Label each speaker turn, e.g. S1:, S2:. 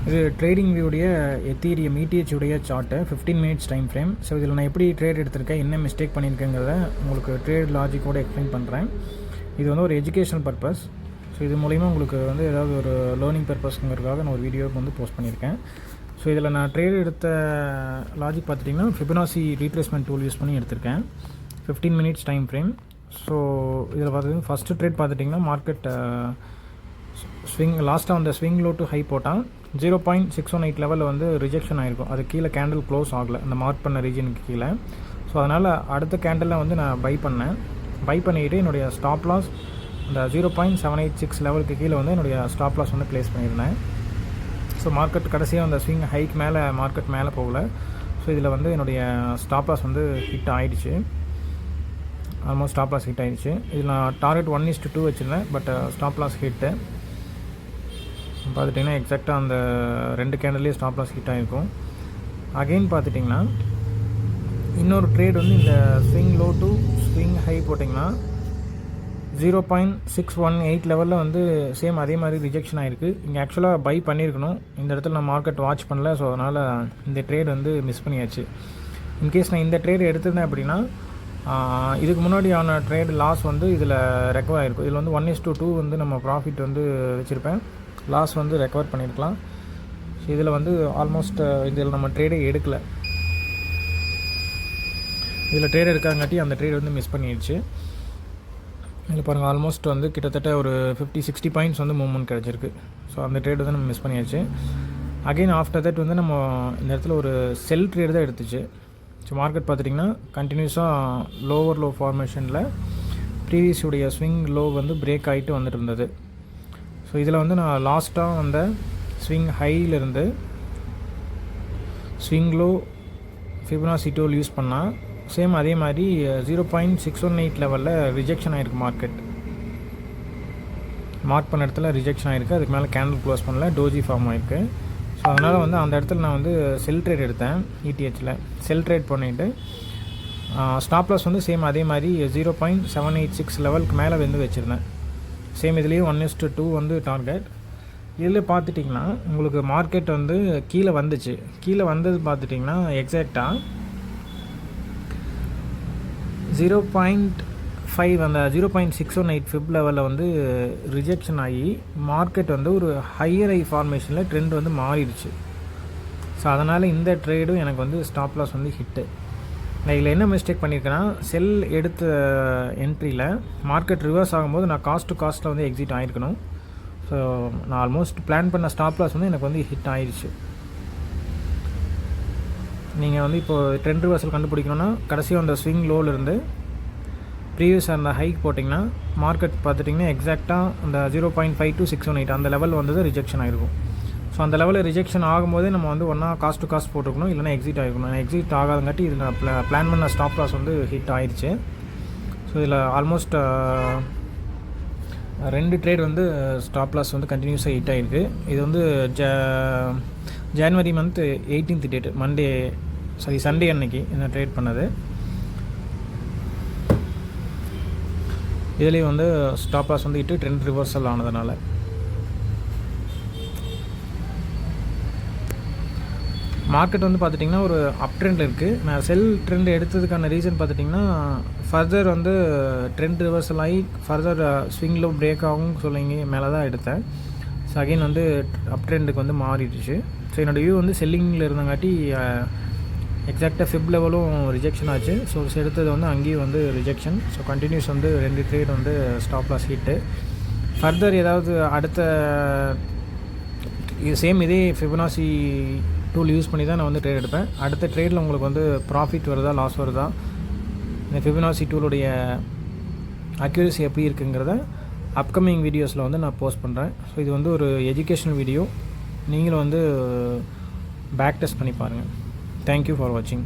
S1: இது trading வியூடைய Ethereum உடைய chart 15 minutes time frame. So இதில் நான் எப்படி ட்ரேட் எடுத்திருக்கேன், என்ன மிஸ்டேக் பண்ணியிருக்கேங்கிறத உங்களுக்கு ட்ரேட் லாஜிக்கோடு எக்ஸ்பிளைன் பண்ணுறேன். இது வந்து ஒரு எஜுகேஷனல் பர்பஸ். ஸோ இது மூலிமா உங்களுக்கு வந்து ஏதாவது ஒரு லேர்னிங் பர்பஸ்ங்கிறதுக்காக நான் ஒரு வீடியோவுக்கு வந்து போஸ்ட் பண்ணியிருக்கேன். ஸோ இதில் நான் ட்ரேட் எடுத்த லாஜிக் பார்த்துட்டிங்கன்னா Fibonacci retracement டூல் யூஸ் பண்ணி எடுத்திருக்கேன். 15 மினிட்ஸ் டைம் ஃப்ரேம். ஸோ இதில் பார்த்துட்டிங்கன்னா ஃபஸ்ட்டு ட்ரேட் பார்த்துட்டிங்கன்னா மார்க்கெட் ஸ்விங் லாஸ்ட்டாக அந்த ஸ்விங் லோ டு ஹை போட்டால் 0.618 லெவலில் வந்து ரிஜெக்ஷன் ஆகிருக்கும். அது கீழே கேண்டில் க்ளோஸ் ஆகலை அந்த மார்க் பண்ண ரீஜனுக்கு கீழே. ஸோ அதனால் அடுத்த கேண்டிலில் வந்து நான் பை பண்ணிக்கிட்டு என்னுடைய ஸ்டாப் லாஸ் அந்த 0.786 லெவலுக்கு கீழே வந்து என்னுடைய ஸ்டாப் லாஸ் வந்து ப்ளேஸ் பண்ணியிருந்தேன். ஸோ மார்க்கெட் கடைசியாக அந்த ஸ்விங் ஹைக் மேலே மார்க்கெட் மேலே போகல. ஸோ இதில் வந்து என்னுடைய ஸ்டாப் லாஸ் வந்து ஹிட் ஆகிடுச்சு. ஆல்மோஸ்ட் ஸ்டாப் லாஸ் ஹிட் ஆகிடுச்சு. இதில் நான் டார்கெட் 1:2 வச்சுருந்தேன். பட் ஸ்டாப் லாஸ் ஹிட்டு பார்த்துட்டிங்கன்னா எக்ஸாக்டாக அந்த 2 கேண்டல்லேயே ஸ்டாப் லாஸ் ஹிட் ஆகிருக்கும். அகெயின் பார்த்துட்டிங்கன்னா இன்னொரு ட்ரேட் வந்து இந்த swing low to swing high போட்டிங்கன்னா 0.618 லெவலில் வந்து சேம் அதே மாதிரி ரிஜெக்ஷன் ஆகிருக்கு. இங்கே ஆக்சுவலாக பை பண்ணியிருக்கணும். இந்த இடத்துல நான் மார்க்கெட் வாட்ச் பண்ணல. ஸோ அதனால் இந்த ட்ரேட் வந்து மிஸ் பண்ணியாச்சு. இன்கேஸ் நான் இந்த ட்ரேட் எடுத்திருந்தேன் அப்படின்னா இதுக்கு முன்னாடி ஆன ட்ரேட் லாஸ் வந்து இதில் ரெக்கவர் ஆகிருக்கும். இதில் வந்து 1:2 வந்து நம்ம ப்ராஃபிட் வந்து வச்சுருப்பேன். லாஸ் வந்து ரெக்கவர் பண்ணியிருக்கலாம். ஸோ இதில் வந்து ஆல்மோஸ்ட் இதில் நம்ம ட்ரேடே எடுக்கலை. இதில் ட்ரேட் எடுக்காங்காட்டி அந்த ட்ரேட் வந்து மிஸ் பண்ணிடுச்சு. இதில் பாருங்கள் ஆல்மோஸ்ட் வந்து கிட்டத்தட்ட ஒரு 50-60 பாயிண்ட்ஸ் வந்து மூவ்மெண்ட் கிடச்சிருக்கு. ஸோ அந்த ட்ரேட் வந்து நம்ம மிஸ் பண்ணியாச்சு. அகெயின் ஆஃப்டர் தட் வந்து நம்ம இந்த இடத்துல ஒரு செல் ட்ரேட் தான் எடுத்துச்சு. ஸோ மார்க்கெட் பார்த்துட்டிங்கன்னா கண்டினியூஸாக லோவர் லோ ஃபார்மேஷனில் ப்ரீவியஸுடைய ஸ்விங் லோ வந்து பிரேக் ஆகிட்டு வந்துட்டு இருந்தது. ஸோ இதில் வந்து நான் லாஸ்ட்டாக அந்த ஸ்விங் ஹையிலேருந்து swing low Fibonacci tool use பண்ணால் சேம் அதே மாதிரி 0.618 லெவலில் ரிஜெக்ஷன் ஆகிருக்கு. மார்க் பண்ண இடத்துல ரிஜெக்ஷன் ஆகிருக்கு. அதுக்கு மேலே கேண்டில் க்ளோஸ் பண்ணல, டோஜி ஃபார்ம் ஆகிருக்கு. ஸோ அதனால் வந்து அந்த இடத்துல நான் வந்து செல் ட்ரேட் எடுத்தேன். ETHல செல் ட்ரேட் பண்ணிவிட்டு ஸ்டாப் லாஸ் வந்து சேம் அதே மாதிரி 0.786 லெவலுக்கு மேலே வந்து வச்சுருந்தேன். சேம் இதுலேயும் 1:2 வந்து டார்கெட். இதில் பார்த்துட்டிங்கன்னா உங்களுக்கு மார்க்கெட் வந்து கீழே வந்துச்சு. கீழே வந்தது பார்த்துட்டிங்கன்னா எக்ஸாக்டாக 0.5 அந்த 0.618 ஃபிப் லெவலில் வந்து ரிஜெக்ஷன் ஆகி மார்க்கெட் வந்து ஒரு ஹையர் ஐ ஃபார்மேஷனில் ட்ரெண்ட் வந்து மாறிடுச்சு. ஸோ அதனால் இந்த ட்ரேடும் எனக்கு வந்து ஸ்டாப் லாஸ் வந்து ஹிட்டு. நான் இதில் என்ன மிஸ்டேக் பண்ணியிருக்கேன்னா செல் எடுத்த என்ட்ரியில் மார்க்கெட் ரிவர்ஸ் ஆகும்போது நான் காஸ்ட் டு காஸ்ட்டில் வந்து எக்ஸிட் ஆகிருக்கணும். ஸோ நான் ஆல்மோஸ்ட் பிளான் பண்ண ஸ்டாப் லாஸ் வந்து எனக்கு வந்து ஹிட் ஆகிடுச்சு. நீங்கள் வந்து இப்போது ட்ரெண்ட் ரிவர்சல் கண்டுபிடிக்கணுன்னா கடைசியாக அந்த ஸ்விங் லோவிலேருந்து ப்ரீவியஸ் அந்த ஹைக் போட்டிங்கன்னா மார்க்கெட் பார்த்துட்டிங்கன்னா எக்ஸாக்டாக அந்த 0.52618 அந்த லெவல் வந்து ரிஜெக்ஷன் ஆகிருக்கும். ஸோ அந்த லெவலில் ரிஜெக்ஷன் ஆகும்போதே நம்ம வந்து ஒன்றா காஸ்ட் டு காஸ்ட் போட்டுருக்கணும், இல்லைனா எக்ஸிட் ஆகிருக்கணும். எக்ஸிட் ஆகாதங்காட்டி இது நான் பிளான் பண்ண ஸ்டாப் லாஸ் வந்து ஹிட் ஆகிடுச்சு. ஸோ இதில் ஆல்மோஸ்ட் 2 ட்ரேட் வந்து ஸ்டாப் லாஸ் வந்து கண்டினியூஸாக ஹிட் ஆகிருக்கு. இது வந்து ஜனவரி மந்த் 18th டேட்டு சண்டே அன்னைக்கு என்ன ட்ரேட் பண்ணது. இதுலேயும் வந்து ஸ்டாப் லாஸ் வந்து ஹிட்டு ட்ரெண்ட் ரிவர்சல் ஆனதுனால. மார்க்கெட் வந்து பார்த்துட்டிங்கன்னா ஒரு அப் ட்ரெண்டில் இருக்குது. நான் செல் ட்ரெண்ட் எடுத்ததுக்கான ரீசன் பார்த்துட்டிங்கன்னா ஃபர்தர் வந்து ட்ரெண்ட் ரிவர்சல் ஆகி ஃபர்தர் ஸ்விங்கில் பிரேக் ஆகும் சொல்லிங்க மேலே தான் எடுத்தேன். ஸோ அகெயின் வந்து அப் ட்ரெண்டுக்கு வந்து மாறிடுச்சு. ஸோ என்னோடய வியூ வந்து செல்லிங்கில் இருந்தங்காட்டி எக்ஸாக்டாக ஃபிப் லெவலும் ரிஜெக்ஷன் ஆச்சு. ஸோ எடுத்தது வந்து அங்கேயும் வந்து ரிஜெக்ஷன். ஸோ கண்டினியூஸ் வந்து 2 ட்ரேட் வந்து ஸ்டாப் லாஸ் ஹிட்டு. ஃபர்தர் ஏதாவது அடுத்த இதே Fibonacci டூல் யூஸ் பண்ணி தான் நான் வந்து ட்ரேட் எடுப்பேன். அடுத்த ட்ரேடில் உங்களுக்கு வந்து ப்ராஃபிட் வருதா லாஸ் வருதா, இந்த Fibonacci டூலுடைய அக்யூரசி எப்படி இருக்குங்கிறத அப்கமிங் வீடியோஸில் வந்து நான் போஸ்ட் பண்ணுறேன். ஸோ இது வந்து ஒரு எஜுகேஷனல் வீடியோ. நீங்களும் வந்து பேக் டெஸ்ட் பண்ணி பாருங்கள். தேங்க்யூ ஃபார் வாட்சிங்.